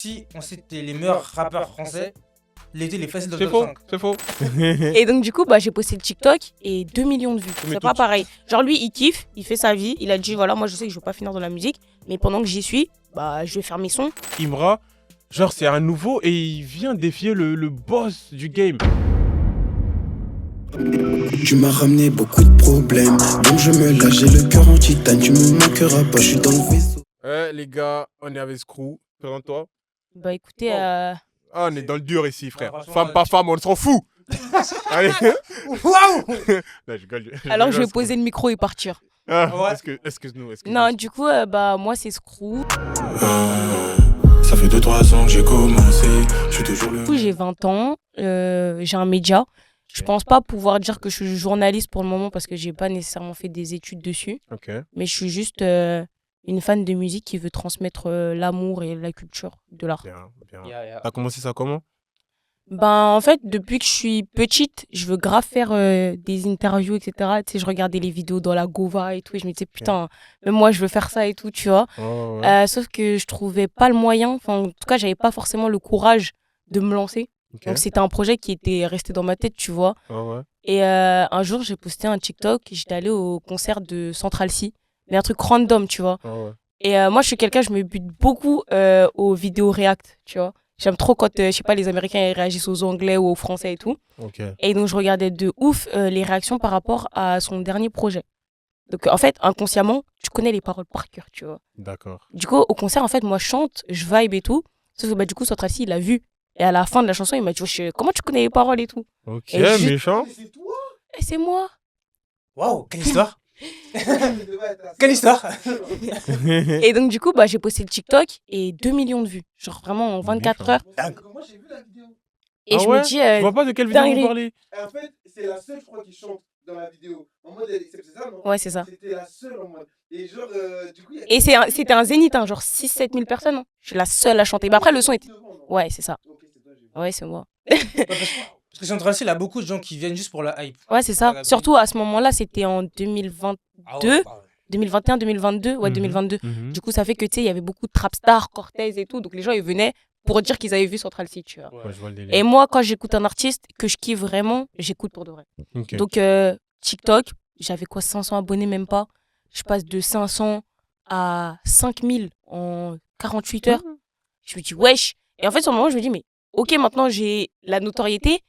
Si on c'était les meilleurs rappeurs français, l'été les faciles dans le C'est top faux, 5. c'est faux. Et donc du coup, j'ai posté le TikTok et 2 millions de vues. Mais C'est tout- pas pareil. Genre lui, il kiffe, il fait sa vie. Il a dit voilà, moi je sais que je veux pas finir dans la musique, mais pendant que j'y suis, je vais faire mes sons. Imra, genre c'est un nouveau et il vient défier le boss du game. Tu m'as ramené beaucoup de problèmes, donc je me lâche, j'ai le cœur en titane, tu me manqueras pas, je suis dans le vaisseau. Les gars, on est avec Screw. Présente-toi. Bah écoutez, Ah, on est dans le dur ici, frère. franchement, Femme, pas femme, on s'en fout. Allez. Waouh. Non, je rigole, alors je vais rigole, poser le micro et partir. Ah, Ouais. excuse-nous. Non, du coup, moi c'est Screw. Ça fait 2-3 ans que j'ai commencé, je suis toujours le... Du coup, j'ai 20 ans, j'ai un média. Je pense pas pouvoir dire que je suis journaliste pour le moment parce que j'ai pas nécessairement fait des études dessus. Ok. Mais je suis juste une fan de musique qui veut transmettre l'amour et la culture de l'art. Bien. Yeah. T'as commencé ça comment? En fait, depuis que je suis petite, je veux grave faire des interviews, etc. Tu sais, je regardais les vidéos dans la Gova et tout, et je me disais, putain, même moi, je veux faire ça et tout, tu vois. Oh, ouais. Sauf que je trouvais pas le moyen, enfin, en tout cas, j'avais pas forcément le courage de me lancer. Ok. Donc, c'était un projet qui était resté dans ma tête, tu vois. Oh, ouais. Et un jour, j'ai posté un TikTok, j'étais allée au concert de Central C, mais un truc random, tu vois. Oh, ouais. Et moi, je suis quelqu'un, je me bute beaucoup aux vidéos react, tu vois. J'aime trop quand, je sais pas, les Américains ils réagissent aux Anglais ou aux Français et tout. Ok. Et donc, je regardais de ouf les réactions par rapport à son dernier projet. Donc, en fait, inconsciemment, tu connais les paroles par cœur, tu vois. D'accord. Du coup, au concert, en fait, moi, je chante, je vibe et tout. Sauf que, du coup, Central C, il l'a vu. Et à la fin de la chanson, il m'a dit, wesh, comment tu connais les paroles et tout? Ok, Et juste- méchant. Et c'est moi. Waouh, quelle histoire. Quelle histoire. Et donc, du coup, j'ai posté le TikTok et 2 millions de vues. Genre, vraiment, en 24 Méchant. heures. Moi j'ai vu la vidéo. Et Ah je ouais me dis, Je vois pas de quelle vidéo vous dinguerie. parlez. Et en fait, c'est la seule, je crois, qui chante dans la vidéo. En mode, c'est ça, non? ouais, c'est ça. C'était la seule en mode. Et genre, du coup, il y a Et c'était un zénith, hein, genre 6-7 000 personnes. Hein. Je suis la seule à chanter. Mais après, le son était. Ouais, c'est ça. Ok, c'est toi, j'ai vu. Ouais, c'est moi. Parce que Central C, il y a beaucoup de gens qui viennent juste pour la hype. Ouais, c'est ça. Surtout à ce moment-là, c'était en 2022, Ah ouais, 2021, 2022. Ouais, Mhm. 2022. Mhm. Du coup, ça fait que, tu sais, il y avait beaucoup de trap stars, Cortez et tout. Donc, les gens, ils venaient pour dire qu'ils avaient vu Central C, tu vois. Ouais, je vois le délire. Et moi, quand j'écoute un artiste que je kiffe vraiment, j'écoute pour de vrai. Ok. Donc, TikTok, j'avais quoi, 500 abonnés, même pas. Je passe de 500 à 5000 en 48 heures. Je me dis, wesh. Et en fait, sur le moment, je me dis, mais ok, maintenant j'ai la notoriété,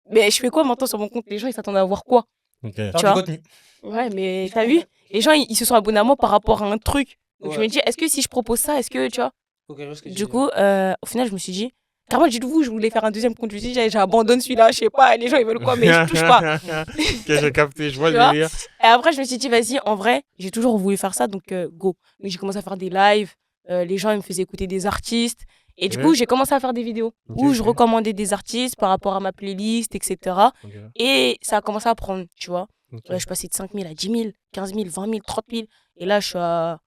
mais je fais quoi maintenant sur mon compte? Les gens, ils s'attendaient à voir quoi? Ok. Faire Tu du vois. contenu. Ouais, mais t'as vu? Les gens, ils se sont abonnés à moi par rapport à un truc. Donc je Ouais. me dis, est-ce que si je propose ça, est-ce que, tu vois? Ok, je vois ce que tu Du veux coup, au final, je me suis dit, carrément, dites-vous, je voulais faire un deuxième compte. Je me suis dit, j'abandonne celui-là, je sais pas, les gens, ils veulent quoi, mais je touche pas. Ok, j'ai capté, je vois Tu le vois délire. Et après, je me suis dit, vas-y, en vrai, j'ai toujours voulu faire ça, donc go. Donc j'ai commencé à faire des lives, les gens ils me faisaient écouter des artistes. Et du Ok. coup, j'ai commencé à faire des vidéos Ok, où je ok. recommandais des artistes par rapport à ma playlist, etc. Ok. Et ça a commencé à prendre, tu vois. Ok. Je passais de 5 000 à 10 000, 15 000, 20 000, 30 000. Et là, je suis à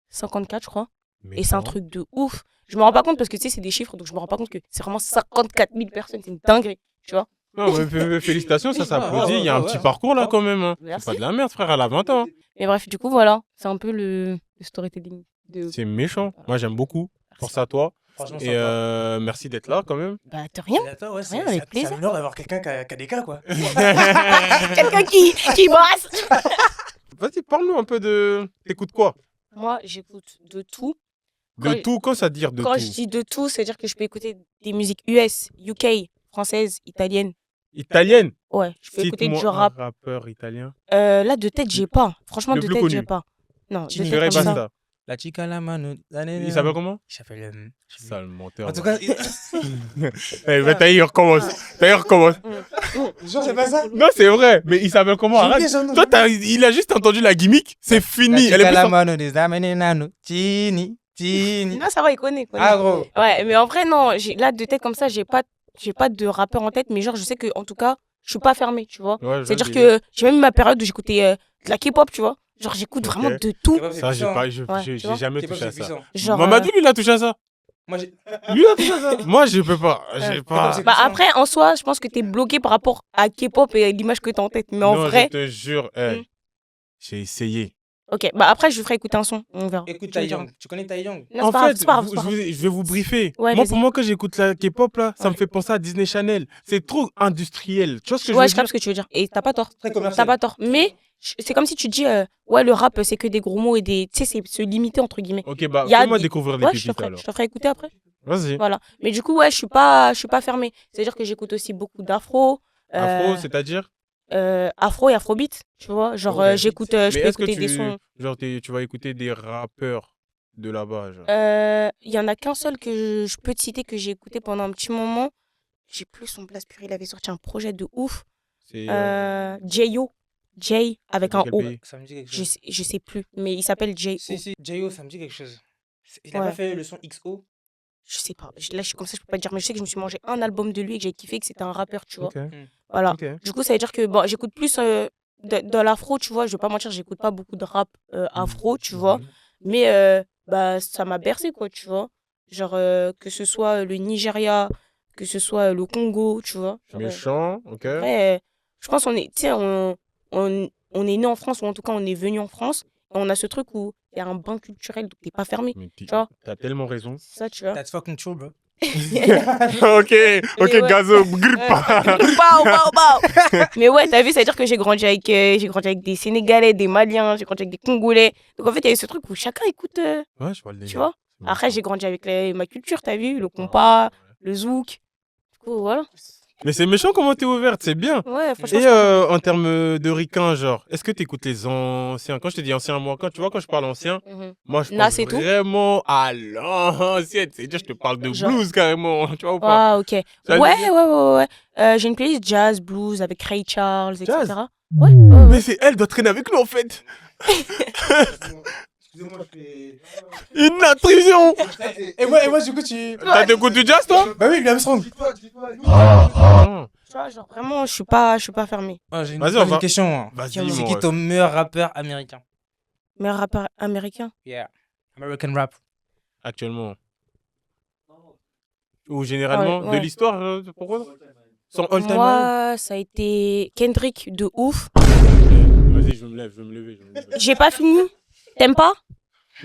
54, je crois. Et c'est un Méchant. truc de ouf. Je me rends pas compte parce que tu sais, c'est des chiffres, donc je me rends pas compte que c'est vraiment 54 000 personnes. C'est une dinguerie, tu vois. Non, mais félicitations, ça s'applaudit. Il y a un petit ouais. parcours là quand même. Hein. Merci. C'est pas de la merde, frère, elle a 20 ans. Mais bref, du coup, voilà. C'est un peu le storytelling. C'est méchant. Moi, j'aime beaucoup. Force à toi. Franchement, Et sympa. merci d'être là quand même. Bah, de rien. Attends, ouais, Rien, avec plaisir. C'est un honneur d'avoir quelqu'un qui a des cas, quoi. Quelqu'un qui brasse. Vas-y, parle-nous un peu de. T'écoutes quoi? Moi, j'écoute de tout. De Quand- tout, quand ça dire de Quand tout? je dis de tout, c'est-à-dire que je peux écouter des musiques US, UK, françaises, italiennes. Italienne? Ouais, je peux écouter du Cite-moi un rap. rappeur italien. Là, de tête, j'ai pas. Franchement, Le de plus tête, connu. j'ai pas. Non, de Chini. tête Ferré comme ça. Basta. La chica la mano. Il s'appelle comment? Il s'appelle. Je sais plus. Sale menteur. En tout va. cas, Eh, bah, t'as eu, il recommence. genre, c'est pas ça. Non, c'est vrai. Mais il s'appelle comment? J'ai Arrête. oublié son nom. Toi, il a juste entendu la gimmick. C'est fini. Elle est La plus la sortie. mano des amenenano. Chini. Chini. Non, ça va, il connaît. Ah, gros. Ouais, mais en vrai, non. Là, de tête comme ça, j'ai pas de rappeur en tête. Mais genre, je sais que en tout cas, je suis pas fermée, tu vois. Ouais, je vois C'est-à-dire le délire. que j'ai même eu ma période où j'écoutais de la K-pop, tu vois. Genre, j'écoute Ok. vraiment de tout. Ça, j'ai pas, j'ai Ouais, j'ai tu vois. jamais touché à ça. Genre, Mamadou, lui, il a touché à ça. Moi, j'ai. Lui, il a touché à ça. Moi, je peux pas. J'ai pas. c'est- après, en soi, je pense que t'es bloqué par rapport à K-pop et à l'image que t'as en tête. Mais en Non, vrai, je te jure, Mm. j'ai essayé. Ok, bah après, je lui ferai écouter un son. On verra. Écoute Tu me Tai diras. Young. Tu connais Tai Young? Non, En c'est pas grave, fait, c'est pas grave, c'est pas grave. je vais vous briefer. Ouais, Moi, vas-y. pour moi, quand j'écoute la K-pop, là, ça Ouais. me fait penser à Disney Channel. C'est trop industriel. Tu vois ce que je Ouais, veux je capte dire? ce que tu veux dire. Et t'as pas tort. Très T'as commercial. pas tort. Mais c'est comme si tu dis, ouais, le rap, c'est que des gros mots et des. Tu sais, c'est se limiter, entre guillemets. Ok, bah, Il y a fais-moi des- découvrir les Ouais, je te pépites ferai, alors. je te ferai écouter après. Vas-y. Voilà. Mais du coup, ouais, je suis pas fermée. C'est-à-dire que j'écoute aussi beaucoup d'afro. Afro, c'est-à-dire? Afro et afrobeat, tu vois. Genre, Ok. j'écoute, je Mais peux est-ce que écouter des sons. genre, tu vas écouter des rappeurs de là-bas, genre? Il y en a qu'un seul que je peux te citer que j'ai écouté pendant un petit moment. J'ai plus son place pur. Il avait sorti un projet de ouf. C'est J.O. J avec de un quel O. pays? Ça me dit quelque Je chose. sais plus, mais il s'appelle J.O. Si, J.O., ça me dit quelque chose. Il a Ouais. pas fait le son XO? Je sais pas. Là, je suis comme ça, je peux pas te dire, mais je sais que je me suis mangé un album de lui et que j'ai kiffé, que c'était un rappeur, tu vois. Ok. Voilà. Ok. Du coup, ça veut dire que bon, j'écoute plus de l'afro, tu vois. Je vais pas mentir, j'écoute pas beaucoup de rap afro, tu vois. Mais bah, ça m'a bercé, quoi, tu vois. Genre, que ce soit le Nigeria, que ce soit le Congo, tu vois. Genre, Méchant, ok. après, je pense qu'on est, tu sais, on est né en France, ou en tout cas, on est venu en France. Et on a ce truc où il y a un bain culturel, donc t'es pas fermé. Mais Tu vois. t'as tellement raison. C'est ça, tu vois. That's fucking true, bro. Ok, ok, ouais. Gazo, grippe pas. Bao, bao, bao. Mais ouais, t'as vu, ça veut dire que j'ai grandi avec des Sénégalais, des Maliens, j'ai grandi avec des Congolais. Donc en fait, il y a ce truc où chacun écoute, Ouais, je vois le délire. tu vois. C'est Après, méchant. j'ai grandi avec ma culture, t'as vu, le compas, le zouk. Du coup, voilà. Mais c'est méchant comment t'es ouverte, c'est bien. Ouais, franchement. Et en termes de ricain, genre, est-ce que t'écoutes les anciens? Quand je te dis ancien, moi, quand je parle ancien, Mhm. moi, je Nas pense et tout vraiment à l'ancienne. C'est-à-dire, je te parle de Genre- blues carrément, tu vois ou pas? Ah, ok. Ouais, Ça veut ouais, dire- ouais. J'ai une playlist jazz, blues avec Ray Charles, etc. Jazz Ouais, Mais c'est elle doit traîner avec nous, en fait. Excusez-moi, je fais. Une intrusion. Et moi, du coup, tu. T'écoutes du jazz, toi? Bah oui, Louis Armstrong. Dis-toi, dis-toi. Non. Tu vois, genre vraiment, je suis pas fermée. Ah, j'ai une, Vas-y, moi, on j'ai va- une question. Hein. Vas-y, Dis-moi. C'est mon qui ref. ton meilleur rappeur américain? Mais rappeur américain. Yeah. American rap. Actuellement. Ou généralement, Ouais, de ouais. l'histoire, pourquoi? Son all-time high? Moi, ça a été Kendrick de ouf. Vas-y, je vais me lever. J'ai pas fini. T'aimes pas?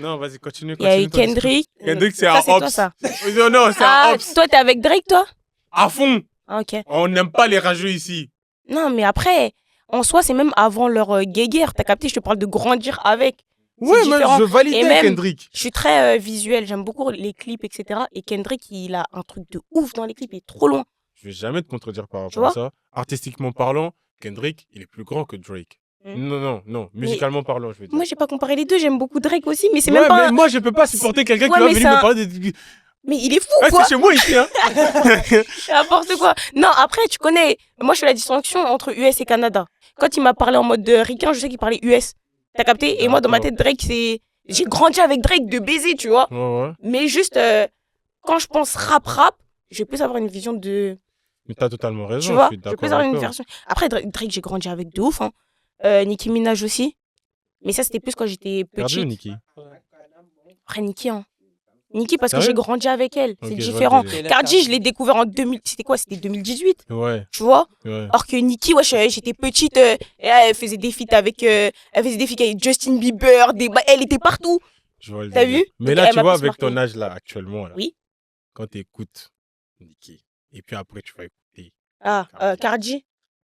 Non, vas-y, continue. Il y a eu ton discours. Kendrick. Kendrick, c'est Ça, un c'est toi, Ops. ça. Non, c'est un Ah, Ops. toi, t'es avec Drake, toi? À fond. Ah, ok. On n'aime pas les rageux ici. Non, mais après, en soi, c'est même avant leur guéguerre. T'as capté? Je te parle de grandir avec. Ouais, mais différent. je valide Et même- Kendrick. Je suis très visuel. J'aime beaucoup les clips, etc. Et Kendrick, il a un truc de ouf dans les clips. Il est trop loin. Je vais jamais te contredire par Tu rapport à vois ça. Artistiquement parlant, Kendrick, il est plus grand que Drake. Non. Musicalement parlant, je veux dire. Moi, j'ai pas comparé les deux. J'aime beaucoup Drake aussi. Mais c'est Ouais, même pas. mais moi, je peux pas supporter quelqu'un Ouais, qui va mais venir c'est me un- parler de... Mais il est fou, Ouais, quoi. c'est chez moi ici, hein. N'importe quoi. Non, après, tu connais. Moi, je fais la distinction entre US et Canada. Quand il m'a parlé en mode ricain, je sais qu'il parlait US. T'as capté? Et moi, dans ma tête, Drake, c'est. J'ai grandi avec Drake de baiser, tu vois. Ouais. Mais juste, quand je pense rap, je vais plus avoir une vision de. Mais t'as totalement raison, Tu vois? je suis Je vais d'accord plus avoir une avec toi. version. Après, Drake, j'ai grandi avec de ouf. Hein. Nicki Minaj aussi. Mais ça, c'était plus quand j'étais Perdu, petite. Niki. Après, Nicki, hein. Nicki, parce que Sérieux j'ai grandi avec elle. Ok, C'est je vois le différent. délire. Cardi, je l'ai découvert en 2000. C'était quoi? C'était 2018. Ouais. Tu vois? Ouais. Alors que Nicki, ouais, j'étais petite, et elle faisait des feats avec, Justin Bieber, elle était partout. Je vois le T'as délire. vu? Mais Donc, là, elle tu m'a vois, plus avec ton marqué. âge là, actuellement, là, Oui. quand tu écoutes Nicki, et puis après, tu vas écouter. Ah, Cardi.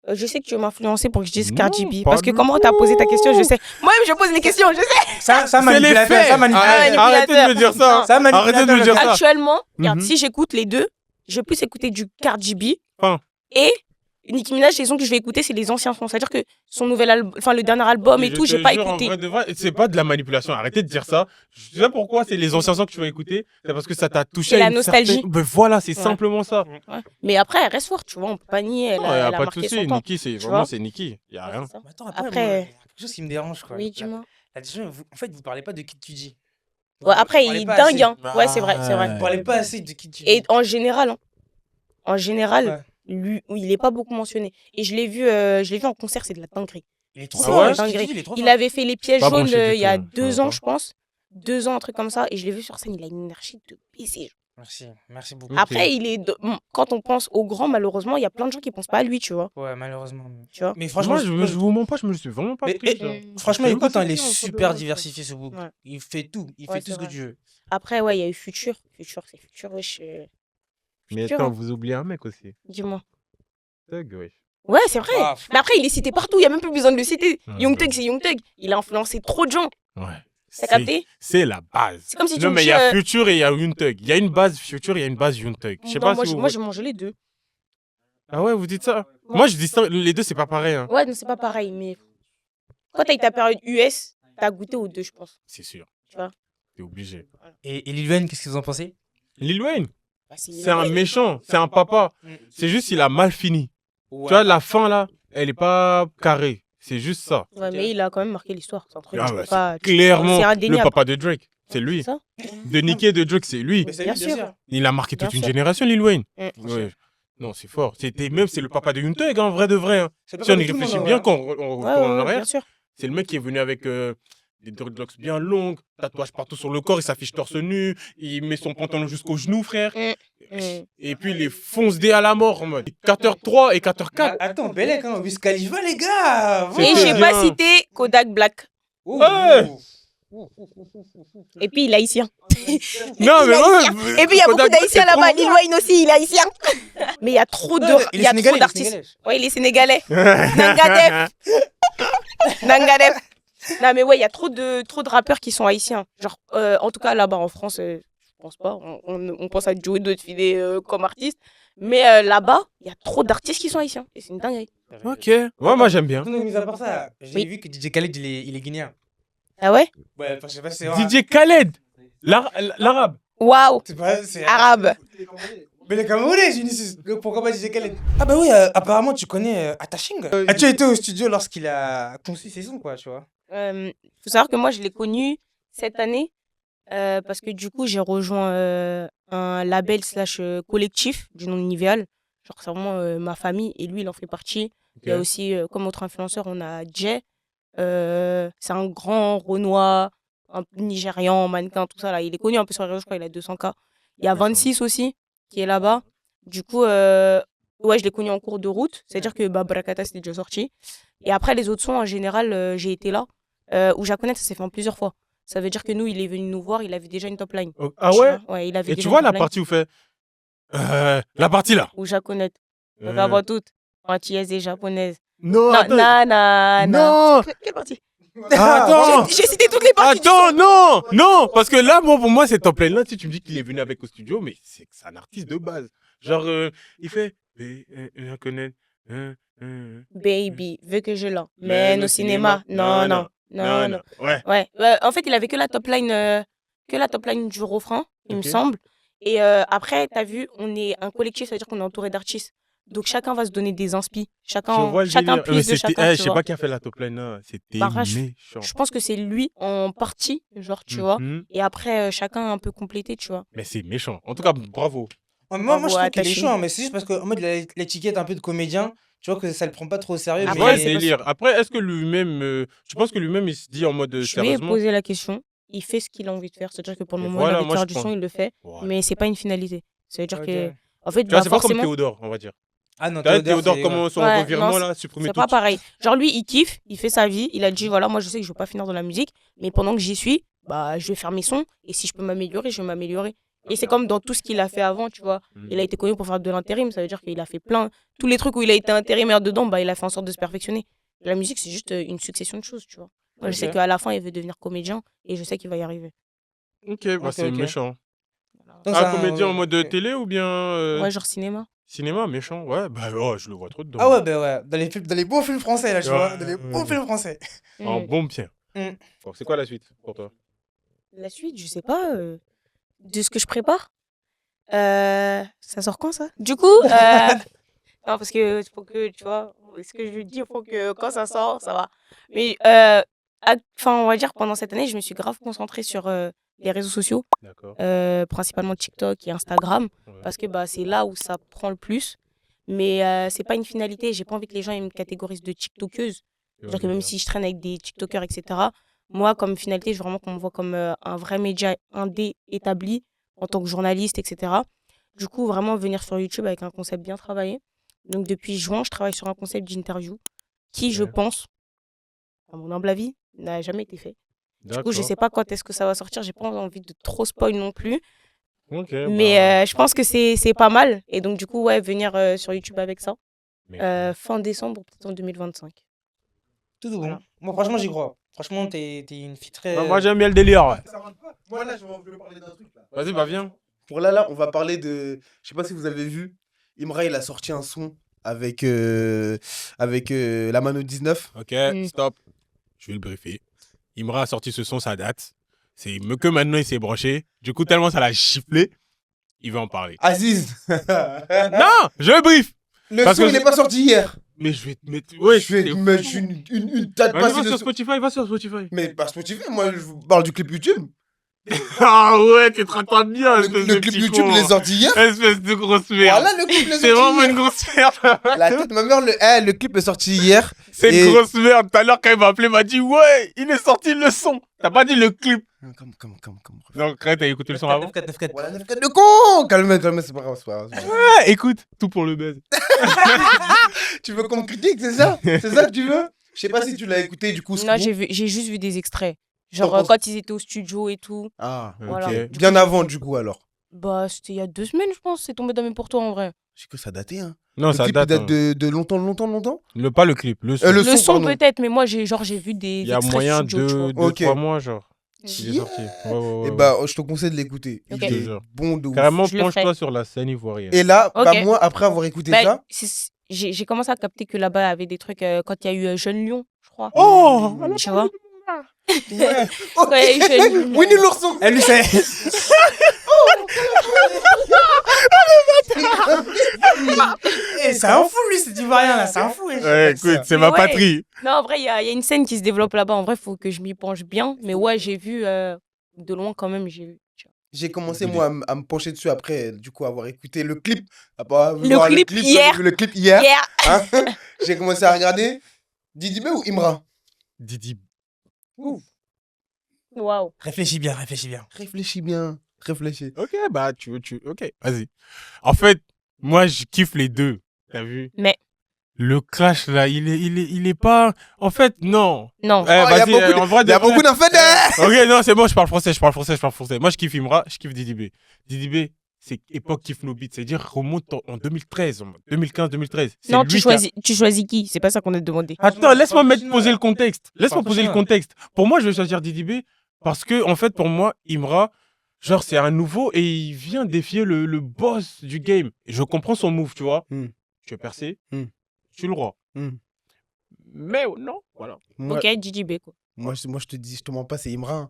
Je sais que tu veux m'influencer pour que je dise Non, Cardi B. pas Parce que du comment t'as posé ta question, je tout. sais. Moi-même, je pose les questions, je sais. Ça C'est les manipulateur, faits. ça manipulateur. Arrêtez de me dire ça. Ça manipulateur. Arrêtez de me dire ça. Actuellement, regarde, Mhm. si j'écoute les deux, je vais plus écouter du Cardi B. Enfin. Et Nicki Minaj, les sons que je vais écouter, c'est les anciens sons. C'est-à-dire que son nouvel album, enfin le dernier album et Je tout, te j'ai pas jure, en écouté. vrai de vrai, c'est pas de la manipulation. Arrêtez de dire ça. Je sais pourquoi c'est les anciens sons que tu vas écouter. C'est parce que ça t'a touché. C'est à la une nostalgie. certaine- Ben voilà, c'est Ouais. simplement ça. Ouais. Mais après, elle reste forte, tu vois, on peut pas nier. Elle Non, a, y a elle a pas de marqué souci. son temps. Nicki, c'est Tu vraiment vois c'est Nicki. Y a Ouais, rien. c'est ça. Mais attends, après, Après, moi, il y a quelque chose qui me dérange, quoi. Oui, dis-moi. La question, en fait, vous parlez pas de Kid Cudi. Ouais, après, Vous il parlez est pas dingue, assez. hein. Ouais, c'est vrai, c'est vrai. Vous parlez pas assez de Kid Cudi. Et en général, Ouais. lui, il est pas beaucoup mentionné. Et je l'ai vu en concert, c'est de la dinguerie. Il est trop C'est fort, ouais Kid dinguerie. Cudi, il est trop Il fort. avait fait les pièges Pas jaunes branché du il y a tout, hein. 2 Ça va ans, pas. je pense. 2 ans, un truc comme ça. Et je l'ai vu sur scène, il a une énergie de baiser. Merci beaucoup. Après, quand on pense au grand, malheureusement, il y a plein de gens qui pensent pas à lui, tu vois. Ouais, malheureusement. Tu vois. Mais franchement, Moi, je vous mens pas, je me suis vraiment pas Mais- pris. mais- genre. franchement, Je sais même écoute, pas il est c'est qui, en super fait, diversifié ce book. Ouais. Il fait tout. Il Ouais, fait tout c'est ce que vrai. tu veux. Après, ouais, il y a eu Future. Future, c'est Future, wesh. Mais Future, attends, hein. vous oubliez un mec aussi. Dis-moi. Thug, wesh. Ouais, c'est vrai. Ah, Mais après, il est cité partout, il n'y a même plus besoin de le citer. Ouais, Young ouais. Thug, c'est Young Thug. Il a influencé trop de gens. Ouais. T'as capté? C'est la base. C'est comme si tu Non, me mais il dis, y a Future et il y a Young Thug. Il y a une base Future, il y a une base Young Thug. Je sais non, pas moi, si vous... moi, j'ai mangé les deux. Ah ouais, vous dites ça? Ouais. Moi, je dis ça, les deux, c'est pas pareil. Hein. Ouais, non, c'est pas pareil, mais quand t'as eu ta période US, t'as goûté aux deux, je pense. C'est sûr. Tu vois. T'es obligé. Et Lil Wayne, qu'est-ce que vous en pensez? Lil Wayne, Bah, c'est un méchant, c'est un papa. C'est juste il a mal fini. Ouais. Tu vois, la fin là, elle est pas carrée. C'est juste ça. Ouais, mais il a quand même marqué l'histoire. C'est un truc, Ah tu ouais, peux pas... Clairement, C'est le indéniable. papa de Drake, c'est lui. C'est ça? De Nicky de Drake, c'est lui. Mais c'est Bien lui, sûr. Il a marqué toute Bien une sûr. génération, Lil Wayne. Mm. Ouais. Non, c'est fort. C'est le papa de Young Thug, en vrai de vrai. Hein. C'est le Si on papa y de tout le réfléchit monde, bien, ouais. quand on Ouais, retourne en ouais, arrière, bien sûr. c'est le mec qui est venu avec des dreadlocks bien longues, tatouages partout sur le corps, il s'affiche torse nu, il met son pantalon jusqu'au genou, frère. Mm. Et puis il les fonce dé à la mort en mode 4h3 et 4h4. Ah, attends, Belek, hein, Wiz Khalifa, les gars. C'est Et très j'ai bien. pas cité Kodak Black. Oh, Ouais. Et puis il est haïtien. Non, mais moi, Et puis il y a beaucoup Kodak Black, d'haïtiens c'est là-bas. trop Lil Wayne aussi, il est haïtien. Mais il y a trop de. Ouais, Il y a trop il est d'artistes. sénégalais. Ouais, il est sénégalais. Nangadef. Nangadef. Non, mais ouais, il y a trop de rappeurs qui sont haïtiens. Genre, en tout cas, là-bas en France, je pense pas. On pense à Joey D'autefide comme artiste. Mais là-bas, il y a trop d'artistes qui sont haïtiens. Et c'est une dinguerie. Ok. Ouais, moi j'aime bien. Non, mais à part ça, j'ai Oui. vu que DJ Khaled, il est guinéen. Ah ouais? Ouais, enfin, je sais pas si c'est vrai. DJ Khaled, l'arabe. Waouh! C'est pas, c'est Arabe. Mais les Camerounais, Genesis. Pourquoi pas DJ Khaled? Ah bah oui, apparemment tu connais Ataching. As-tu été au studio lorsqu'il a conçu ses sons, quoi, tu vois? Faut savoir que moi, je l'ai connu cette année parce que du coup, j'ai rejoint un label slash collectif du nom de Niveal. Genre, c'est vraiment ma famille et lui, il en fait partie. Il y a aussi, comme autre influenceur, on a Jay. C'est un grand Renoir, un Nigérian, mannequin, tout ça. Là. Il est connu un peu sur les réseaux, je crois, il a 200K. Il y a 26 aussi qui est là-bas. Du coup, ouais, je l'ai connu en cours de route. C'est-à-dire que Brakata, c'était déjà sorti. Et après, les autres sons, en général, j'ai été là. Où Jaconet, ça s'est fait en plusieurs fois. Ça veut dire que nous, il est venu nous voir, il avait déjà une top line. Ah Tu ouais? vois. Ouais, il avait Et déjà tu une vois top la line. partie où fait. La partie là. Où Jaconet, on Euh, va voir toutes. Antillaise et japonaise. Non, Non, attends. non. Non. Quelle partie? Attends. J'ai cité toutes les parties. Attends, non, non, parce que là, moi, pour moi, cette top line là, tu me dis qu'il est venu avec au studio, mais c'est un artiste de base. Genre, il fait. Jaconet. Baby, veux que je l'emmène au cinéma. Non. Ouais. Ouais. En fait, il avait que la top line du refrain, il me Ok. semble. Et après, t'as vu, on est un collectif, ça veut dire qu'on est entouré d'artistes. Donc chacun va se donner des inspi. Je Chacun vois le chacun délire. plus Mais de c'était- chacun. je tu sais vois. pas qui a fait la top line là. C'était Bah, méchant. Je pense que c'est lui en partie, genre, tu vois. Mhm. Et après, chacun a un peu complété, tu vois. Mais c'est méchant. En tout cas, bravo. Moi, Bravo je à trouve qu'il est Atachi. chaud, hein, mais c'est juste parce qu'en mode, il a l'étiquette un peu de comédien. Tu vois que ça le prend pas trop au sérieux. Après, Je vois le c'est pas- délire. Après, est-ce que lui-même. Tu penses que lui-même, il se dit en mode Je lui ai sérieusement. posé la question. Il fait ce qu'il a envie de faire. C'est-à-dire que pour le Et moment, voilà, il a envie de moi, faire je du pense. son, il le fait. Ouais. Mais c'est pas une finalité. Ça veut dire Ok. que. En fait, Tu vois, bah, c'est pas comme forcément. Théodore, on va dire. Ah non, Tu vois, Théodore, Théodore, c'est- comment son Ouais, revirement non, là, supprimer C'est tout. pas pareil. Genre, lui, il kiffe, il fait sa vie. Il a dit voilà, moi, je sais que je vais pas finir dans la musique. Mais pendant que j'y suis, bah, je vais faire mes sons. Et si je peux m'améliorer, je vais m'améliorer. Et c'est comme dans tout ce qu'il a fait avant, tu vois. Il a été connu pour faire de l'intérim. Ça veut dire qu'il a fait plein. Tous les trucs où il a été intérimaire dedans, bah, il a fait en sorte de se perfectionner. La musique, c'est juste une succession de choses, tu vois. Moi, je sais Ok. qu'à la fin, il veut devenir comédien. Et je sais qu'il va y arriver. Ok, bah Ok, c'est ok. méchant. Donc, Ah, ça, comédien en mode ok. télé ou bien Ouais, genre cinéma. cinéma, méchant? Ouais, bah ouais, je le vois trop dedans. Ah ouais, bah ouais. Dans les beaux films français, là, tu Ouais, vois. Dans les ouais, beaux ouais. films français. En Mm. bon bien. Mm. Bon, c'est quoi la suite pour toi? La suite, je sais pas. De ce que je prépare. Ça sort quand ça? Du coup, non, parce que faut que tu vois, ce que je dis, il faut que quand ça sort, ça va. Mais enfin, on va dire pendant cette année, je me suis grave concentrée sur les réseaux sociaux, D'accord. principalement TikTok et Instagram, Ouais. parce que bah, c'est là où ça prend le plus. Mais c'est pas une finalité. J'ai pas envie que les gens ils me catégorisent de TikTokeuse. C'est-à-dire que même si je traîne avec des TikTokers, etc., moi, comme finalité, je veux vraiment qu'on me voit comme un vrai média indé établi, en tant que journaliste, etc. Du coup, vraiment venir sur YouTube avec un concept bien travaillé. Donc, depuis juin, je travaille sur un concept d'interview qui, je pense, à mon humble avis, n'a jamais été fait. Du coup, je sais pas quand est-ce que ça va sortir. J'ai pas envie de trop spoil non plus. Mais je pense que c'est pas mal. Et donc, du coup, ouais, venir sur YouTube avec ça. Fin décembre, peut-être en 2025. Tout de bon. Voilà. Moi, franchement, j'y crois. Franchement, t'es une fille très. Moi, j'aime bien le délire. Ouais. Ça rentre pas. Moi, là, je veux parler d'un truc. Là. Vas-y, bah viens. Pour là, on va parler de. Je sais pas si vous avez vu. Imra, il a sorti un son avec la Mano 19. Ok, stop. Je vais le briefer. Imra a sorti ce son, ça date. C'est que maintenant il s'est branché. Du coup, tellement ça l'a giflé, il va en parler. Aziz. Non, je le brief. Le Parce son, que il n'est pas sorti hier. Mais je vais te mettre. Ouais, Je vais te mettre une date Vas-y, passée va de sur son. Spotify, va sur Spotify. Mais pas Spotify, moi, je vous parle du clip YouTube. Ah ouais, tu te racontes bien. Le clip YouTube, il est sorti hier. Espèce de grosse merde. Voilà, le clip est C'est vraiment sorti une hier. grosse merde. La tête de ma mère, le clip est sorti hier. C'est Et- une grosse merde. Tout à l'heure, quand il m'a appelé, il m'a dit ouais, il est sorti le son. T'as pas dit le clip. Comme. Donc, quand t'as écouté le son avant. 9-4. Voilà, 9-4 de con. Calme, c'est pas grave, c'est pas grave. Ouais, écoute, tout pour le buzz. Tu veux qu'on me critique, c'est ça? C'est ça que tu veux? Je sais pas si tu l'as écouté, du coup. Non, j'ai juste vu des extraits. Genre, T'en penses- quand ils étaient au studio et tout. Ah, Voilà. Ok. bien avant, du coup, alors. Bah, c'était il y a 2 semaines, je pense. C'est tombé dans mes pour toi, en vrai. Je sais que ça datait, hein. Non, Le ça clip, date. il hein. date de longtemps. Pas le clip, le son. Le Le son, son, pardon. peut-être, mais moi, j'ai vu des Il y a extraits moyen studio, tu vois. de Ok. 2-3 mois, genre. Il est Yeah. sorti. Ouais. Et bah, je te conseille de l'écouter. Ok. Il Je te est jure. bon de ouf. Carrément, Je le penche-toi ferai. sur la scène ivoirienne. Et là, Ok. bah, moi, après avoir écouté Bah, ça. j'ai commencé à capter que là-bas, il y avait des trucs quand il y a eu Jeune Lion, je crois. Oh Tu vois? Ouais. Quand il y a eu Jeune Lion. Winnie l'ourson. Elle lui sait. Eh, c'est un fou, lui, cet Ivoirien là. C'est un fou. Ouais, écoute, c'est ma Ouais. patrie. Non, en vrai, il y a une scène qui se développe là-bas. En vrai, il faut que je m'y penche bien. Mais ouais, j'ai vu de loin quand même. J'ai vu. Tu vois. J'ai commencé, moi, à me pencher dessus après, du coup, avoir écouté le clip. Voir clip hier. Le clip hier. Yeah. Hein. J'ai commencé à regarder. Didi B ou Imra? Didi. Waouh. Réfléchis bien. Réfléchis bien. Réfléchis. Ok, bah, Ok, vas-y. En fait, moi, je kiffe les deux. T'as vu? Mais Le clash, là, il est pas. En fait, non. non. Oh, y a Vas-y, beaucoup de- en vrai, Il y a beaucoup d'infidèles. Ok, non, c'est bon, je parle français. Moi, je kiffe Imra, je kiffe Didi B. Didi B, c'est époque Kiff No Beat. C'est-à-dire, remonte en 2013, 2015-2013. C'est Non, lui tu choisis qui? C'est pas ça qu'on a demandé. Attends, laisse-moi poser le Chinois. contexte. Laisse-moi poser le contexte. Pour moi, je vais choisir Didi B parce que, en fait, pour moi, Imra, genre, c'est un nouveau et il vient défier le boss du game. Et je comprends son move, tu vois. Hmm. Tu es percé, Hmm. tu es le roi. Hmm. Mais non, voilà. Moi, Ok, Gigi B, quoi. moi, je te dis, je te mens pas, c'est Imra. hein.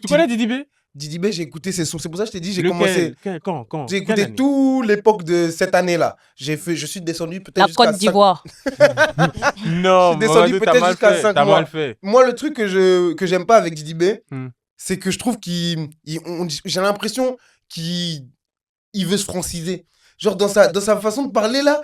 Tu connais Didi B? Didi B, j'ai écouté ses sons. C'est pour ça que je t'ai dit, j'ai Lequel commencé. Quand J'ai Quelle écouté année toute l'époque de cette année-là. Je suis descendu peut-être La jusqu'à Côte 5. d'Ivoire. Non, Je suis descendu Mamadou, peut-être t'as mal jusqu'à fait, 5 t'as mois. mal fait. Moi, le truc que j'aime pas avec Didi B, Hmm. c'est que je trouve j'ai l'impression qu'il veut se franciser. Genre, dans sa façon de parler, là,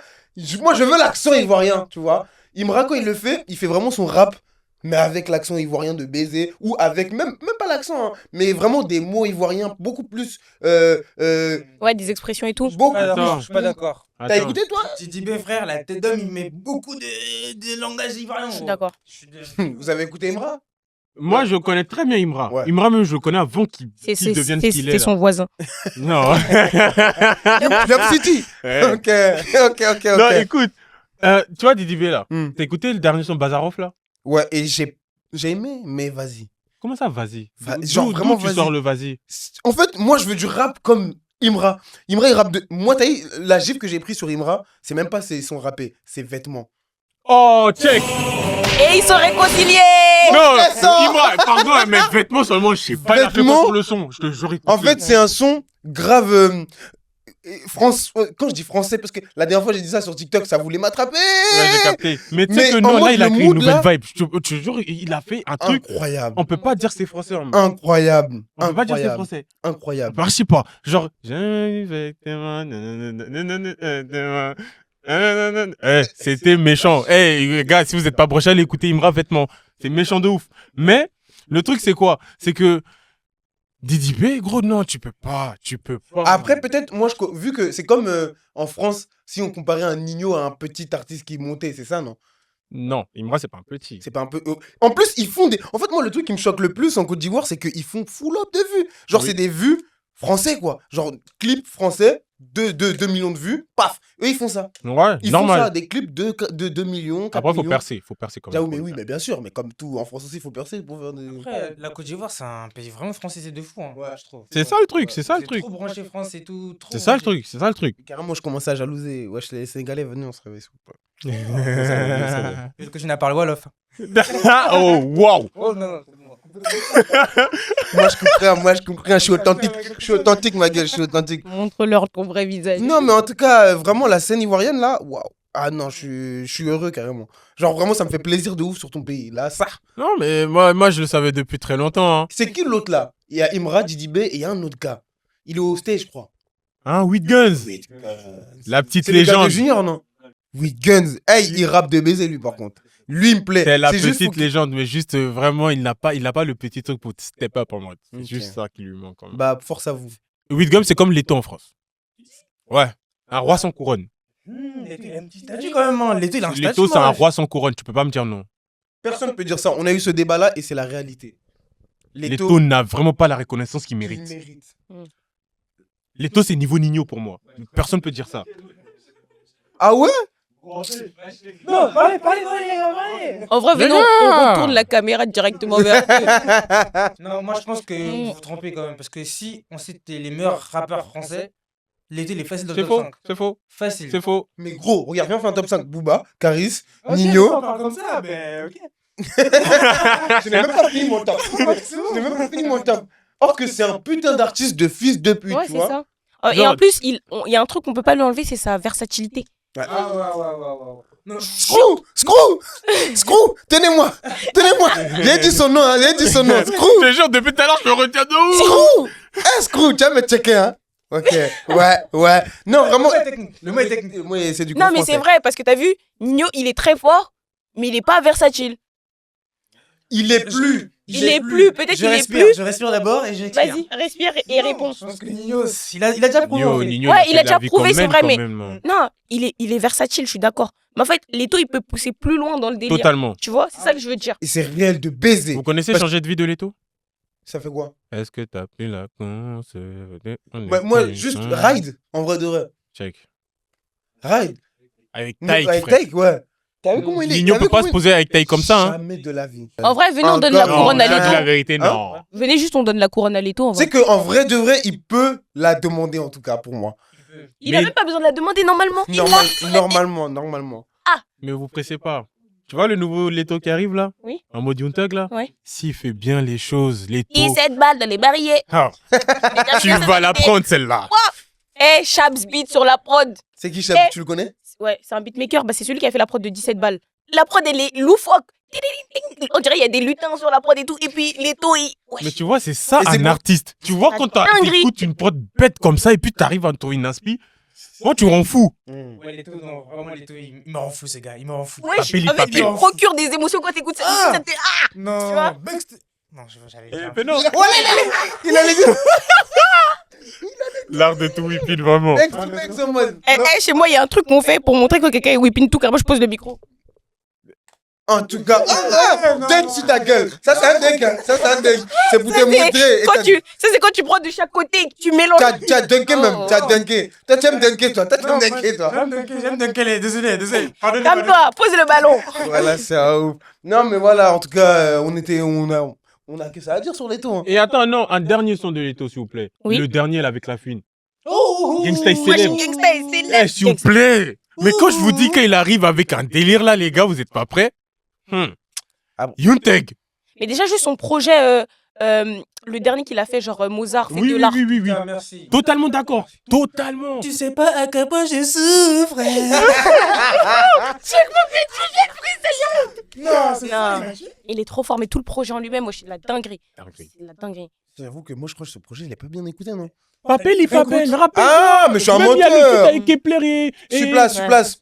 moi, je veux l'accent ivoirien, tu vois. Imra, quand il fait vraiment son rap, mais avec l'accent ivoirien de baiser, ou avec, même pas l'accent, hein, mais vraiment des mots ivoiriens beaucoup plus... Ouais, des expressions et tout. beaucoup Attends. Je suis pas d'accord. T'as Attends. écouté, toi? Didi B, frère, la tête d'homme, il met beaucoup de langage ivoirien. Je suis gros. d'accord. Vous avez écouté Imra? Moi, je connais très bien Imra. Ouais. Imra, même, je le connais avant qu'il C'est devienne ce qu'il est. c'est son voisin. Non. Yup City. Ouais. Ok. Non, écoute. Tu vois, Didi B, là. Hmm. T'as écouté le dernier son Bazarov, là? Ouais, et j'ai aimé, mais vas-y. Comment ça, vas-y? Genre, D'où vraiment, tu vas-y. sors le vas-y? En fait, moi, je veux du rap comme Imra. Imra, il rappe de... Moi, t'as vu, la gifle que j'ai pris sur Imra, c'est même pas son rappé, c'est vêtements. Oh, check! Et ils sont réconciliés. Non, fait ça. Imra, pardon, mais vêtements seulement, je sais pas la Vêtements. réponse pour le son. Je te jure. En fait, c'est un son grave... quand je dis français, parce que la dernière fois, j'ai dit ça sur TikTok, ça voulait m'attraper. Ouais, j'ai capté. Mais tu Mais sais que en non, mode, là, il a le créé une mood, là- nouvelle vibe. Je te jure, il a fait un truc. Incroyable. On peut pas dire c'est français. On Incroyable. peut pas dire c'est Incroyable. français. Incroyable. Bah, je sais pas. Genre, effectivement. C'était méchant. Les gars, si vous êtes pas brochés, allez écouter Imra vêtements. C'est méchant de ouf. Mais le truc, c'est quoi? C'est que Didi B, gros, non, tu peux pas. Après, peut-être, moi, vu que c'est comme en France, si on comparait un Nino à un petit artiste qui montait, c'est ça, non? Non, Imra, c'est pas un petit. C'est pas un peu. En plus, ils font des. En fait, moi, le truc qui me choque le plus en Côte d'Ivoire, c'est qu'ils font full up de vues. Genre, Oui. c'est des vues français, quoi. Genre, clip français, 2 millions de vues, paf. Eux, ils font ça. Ouais, Ils font ça, normal. des clips de 2 millions, 4 Après, faut millions. percer comme J'avoue, ça. mais oui, mais bien sûr, mais comme tout, en France aussi, il faut percer pour faire des. Après, la Côte d'Ivoire, c'est un pays vraiment français de fou, hein, Ouais. je trouve. C'est ça le truc, c'est ça le truc. Trop branché France et tout. trop C'est ça le branché. truc. Carrément, je commençais à jalouser. Wesh, les Sénégalais, venez, on se réveille, s'il vous plaît. Je vais continuer à parler Wolof. Oh, wow. Oh non, non. Moi, je comprends, je suis authentique. Je suis authentique, ma gueule, je suis authentique. Montre-leur ton vrai visage. Non, mais en tout cas, vraiment, la scène ivoirienne, là, waouh. Ah non, je suis heureux, carrément. Genre, vraiment, ça me fait plaisir de ouf sur ton pays. Là, ça. Non, mais moi, je le savais depuis très longtemps. Hein, C'est qui l'autre, là? Il y a Imra, Didi B et il y a un autre gars. Il est au stage, je crois. hein With Guns. La petite C'est le gars de légende. Junior, non? Oui, Guns. Hey, il rappe de baiser, lui, par contre. Lui, il me plaît. C'est la juste petite faut que- légende, mais juste vraiment, il n'a pas le petit truc pour step up en mode. C'est Ok. juste ça qui lui manque. Quand même. Bah, force à vous. With Guns, c'est comme Leto en France. Ouais. Un roi sans couronne. Leto, il a un petit statut quand même. Hein. Leto, il a un statut. Leto, c'est un moi. roi sans couronne. Tu peux pas me dire non. Personne ne peut dire ça. On a eu ce débat-là et c'est la réalité. Leto n'a vraiment pas la reconnaissance qu'il il mérite. mérite. Leto, c'est niveau Nino pour moi. Personne peut dire ça. Ah ouais? Non, parlez. En vrai, Mais venons, non. on retourne la caméra directement vers eux. Non, moi je pense que vous vous trompez quand même. Parce que si on cite les meilleurs rappeurs français, Leto il est facile dans le C'est top faux, 5. c'est faux, Facile. c'est faux. Mais gros, regarde, viens, on fait un top 5. Booba, Caris, Ok, Nino. on parle comme ça, ben ok. Je n'ai même pas fini mon top. Je n'ai même pas fini mon top. Or que c'est un putain d'artiste de fils de pute, Ouais, tu c'est vois. ça. Et Genre- en plus, il y a un truc qu'on peut pas lui enlever, c'est sa versatilité. Ah ouais. Non, Screw, tenez-moi. J'ai dit son nom, Screw. Je te jure, depuis tout à l'heure, je me retiens de ouf. Screw, tu vas me checker, hein. Ok, ouais. Non, vraiment. Le mot est technique. Ouais, c'est du Non, coup mais français. c'est vrai, parce que t'as vu, Nino, il est très fort, mais il est pas versatile. Il est plus. Il est plus, peut-être qu'il est plus. Je respire d'abord et je expire. Vas-y, respire et réponds. Je pense que Nino, il a déjà prouvé. en fait. Nino, Ouais, fait il a de la déjà vie prouvé, comme c'est elle, vrai, quand mais- même, non. Non, il est versatile, je suis d'accord. Mais en fait, Leto, il peut pousser plus loin dans le délire. Totalement. Tu vois, c'est ça que je veux dire. Et c'est réel de baiser. Vous connaissez Parce- Changer de vie de Leto? Ça fait quoi? Est-ce que t'as pris la con? Moi, juste Ride, en vrai de vrai. Check. Ride. Avec Non, Taïk, avec frère. Taïk, ouais. T'as vu comment il est? Nino T'as vu peut pas comment se poser avec Taïk comme ça, hein. Jamais de la vie. En vrai, venez, on donne la Encore. couronne Non, à ça, Leto. c'est la vérité, non. Venez juste, on donne la couronne à Leto. En vrai. C'est qu'en vrai de vrai, il peut la demander, en tout cas, pour moi. Il a Mais- même pas besoin de la demander normalement. Il l'a. Normalement. Mais vous pressez pas. Tu vois le nouveau Leto qui arrive là? Oui. En mode Young Thug là? Ouais. S'il fait bien les choses, Leto. 17 balles dans les barillet. Ah, tu vas la prendre celle-là. Eh, Shabs beat sur la prod. C'est qui, Chab? Eh. Tu le connais? Ouais, c'est un beatmaker. Bah, c'est celui qui a fait la prod de 17 balles. La prod, elle est loufoque. On dirait qu'il y a des lutins sur la prod et tout. Et puis, Leto, il. Ouais. Mais tu vois, c'est ça Et c'est un bon. artiste. Tu vois, Ah, quand dinguerie. t'écoutes une prod bête comme ça et puis t'arrives à trouver une inspi, moi tu rends fou. Ouais, Leto, non, vraiment, Leto, il me rend fou, ces gars. Il me rend fou. Ouais, Papel, en fait, papel. il procure des émotions quand t'écoutes ça. Ah. Ça te- Ah. Non, Tu vois Banks, non, j'avais. Mais non, Il allait dire. l'art de tout whipping, vraiment. Ex en mode. Eh, Non. eh, chez moi, il y a un truc qu'on fait pour montrer que quelqu'un est whipping tout. Car moi, je pose le micro. En tout cas, dunk sur ta gueule. Ça, c'est un dunk. Ça, c'est un dunk. C'est pour te Ça, montrer. c'est quand tu prends de chaque côté et que tu mélanges. Tu as dunké même. Oh. Tu as dunké. Toi, tu aimes dunker, toi. Toi, tu aimes dunker, toi. J'aime dunker, désolé. Calme-toi, pose le ballon. Voilà, c'est un ouf. Non, mais voilà, en tout cas, on a que ça à dire sur les taux. Hein. Et attends, non, un dernier son de Leto, s'il vous plaît. Oui. Le dernier là avec la fouine. Oh, Gangsta Moi, je célèbre. suis gangsta et c'est Eh, s'il vous plaît. Mais quand je vous dis qu'il arrive avec un délire là, les gars, vous êtes pas prêts? Ah bon. Young Thug. Mais déjà, juste son projet, le dernier qu'il a fait, genre Mozart, fait Oui, de oui, l'art. oui, oui, oui. merci. Totalement d'accord. Totalement. Tu sais pas à quel point je souffre. Non, c'est Non, il est trop fort, mais tout le projet en lui-même, moi, c'est de la dinguerie. C'est de la dinguerie. J'avoue que moi, je crois que ce projet, je l'ai pas bien écouté, non? Papel, il fait belle, rappelle. Ah, mais je suis un Même il y a le feat menteur. avec Kepler et. Suplas,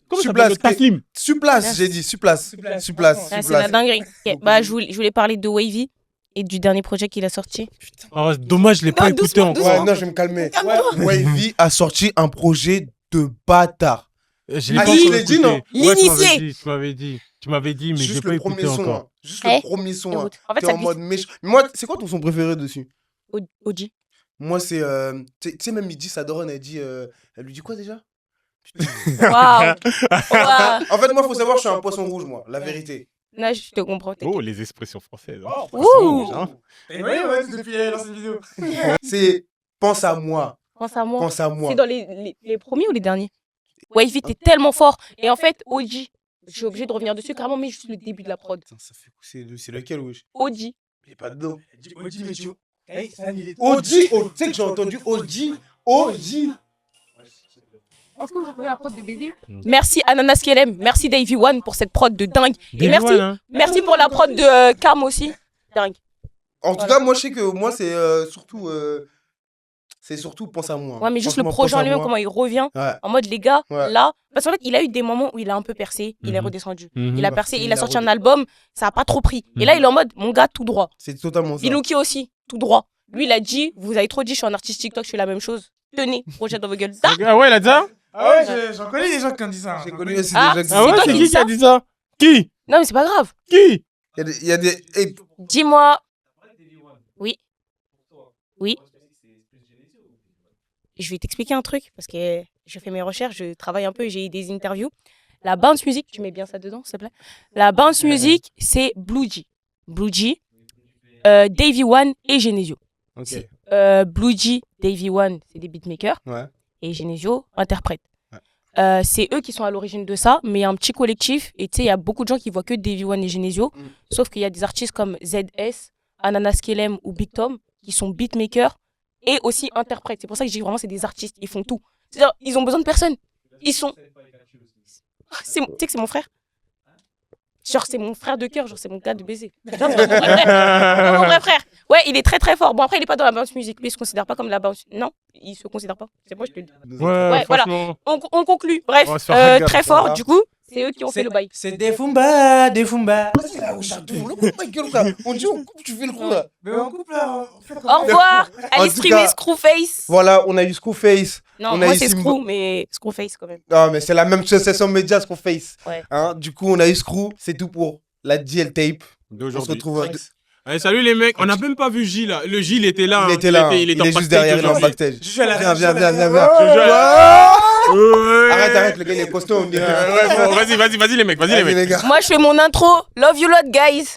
Comment ça s'appelle l'autre Taslim. Suplas, j'ai dit, Suplas. Suplas. Suplas, Ah, c'est de la Suplas. dinguerie. Ok, bah, je voulais parler de Wavy. Et du dernier projet qu'il a sorti. Oh, dommage, je l'ai pas écouté doucement, encore. Ouais, non, je vais me calmer. Wavy a sorti un projet de bâtard. Je l'ai Ah, pas si, encore je l'ai dit, écouté. non Ouais, L'initié. Tu m'avais dit, mais je l'ai Juste pas le premier écouté son. encore. Hein. Juste Eh, le premier son. Hein. écoute, en fait, T'es ça en glisse. mode méchant. Moi, c'est quoi ton son préféré dessus? OG. Moi, c'est. Tu sais, même il dit, sa daronne, elle dit. Elle lui dit quoi déjà? Waouh. Waouh. En fait, moi, faut savoir, je suis un poisson rouge, moi, la vérité. Là, je te comprends. Oh, les expressions françaises. Hein. Ouh. Et oui, ouais, depuis l'ancienne vidéo. C'est pense à moi. Pense à moi. Pense à moi. C'est dans les premiers ou les derniers? Wavy, t'es tellement fort. Et en fait, OG, je suis obligée de revenir dessus carrément, mais juste le début de la prod. Putain, ça fait... c'est lequel, wesh? OG. Il est pas dedans. Oji, mais tu. Hey, ça, il est. OG, tu sais que j'ai entendu OG. Est-ce que vous pouvez la prod de BD? Merci Ananas KLM, merci Davy One pour cette prod de dingue. Et Des merci, voiles, hein. merci pour la prod de Carm aussi. Dingue. En tout cas, moi, je sais que moi, c'est surtout. C'est surtout pense à moi. Ouais, mais juste le Franchement, projet pense en à lui-même, moi. comment il revient. Ouais. En mode, les gars, Ouais. là. Parce qu'en fait, il a eu des moments où il a un peu percé, il est Mhm. redescendu. Mhm. Il a Ouais, percé, il il a a sorti un redescendu. album, ça a pas trop pris. Et là, il est en mode, mon gars, tout droit. C'est totalement ça. Iluki aussi, tout droit. Lui, il a dit, vous avez trop dit, je suis un artiste TikTok, je fais la même chose. Tenez, projet dans vos gueules. Ah, Ah ouais, il a dit ça? Ah ouais, j'en connais des gens qui ont dit ça. J'ai connu aussi Ah, des gens qui Ah ouais, toi c'est qui qui dis qui a ça dit ça? Qui? non, mais c'est pas grave. Qui? Il y a des. Et- Dis-moi. Oui. Oui. Je vais t'expliquer un truc parce que je fais mes recherches, je travaille un peu et j'ai eu des interviews. La bounce music, tu mets bien ça dedans, s'il te plaît. La bounce music, c'est Blue G. Blue G, Davy One et Genesio. Ok. Blue G, Davy One, c'est des beatmakers Ouais. et Genesio, interprète. Ouais. C'est eux qui sont à l'origine de ça, mais il y a un petit collectif et tu sais, il y a beaucoup de gens qui voient que Davy One et Genesio, sauf qu'il y a des artistes comme ZS, Ananas KLM ou Big Tom qui sont beatmakers et aussi interprètes. C'est pour ça que je dis vraiment c'est des artistes, ils font tout. C'est-à-dire, ils ont besoin de personne. Ils sont... Tu sais que c'est mon frère. Genre, c'est mon frère de cœur, genre, c'est mon gars de baiser. Genre, c'est mon vrai frère. Ouais, il est très très fort. Bon, après, il est pas dans la bounce music. Lui, il se considère pas comme la bounce. Non, il se considère pas. C'est moi, je te le dis. Ouais, voilà. franchement. On conclut. Bref, On va se faire hacker, très ça va. fort. Du coup, c'est eux qui ont fait le bail. C'est des Fumba, des Fumba. Vas-y là, Ocha, ma gueule, frère. On dit, on coupe, tu fais le coup là. Mais on coupe là. on fait comme Au revoir. En Allez tout streamer cas- Screwface. Voilà, on a eu Screwface. Non, on a moi, eu c'est Simba. Screw, mais Screwface quand même. Non, mais c'est la même association média Screwface. Ouais. Hein, du coup, on a eu Screw. C'est tout pour la DL tape. On se D'aujourd'hui. retrouve. Allez, salut les mecs. On n'a même pas vu Gilles là. Le Gilles était là. Il hein. était là. Il était en est juste backstage derrière, il est en aujourd'hui. backstage. Je suis à la Viens, je suis à viens, la- viens, viens. Je joue à- Ouais. Arrête, le gars, il est costaud, on dirait. Ouais, bon, vas-y les mecs, vas-y les Vas-y, mecs. les gars. Moi, je fais mon intro. Love you lot, guys.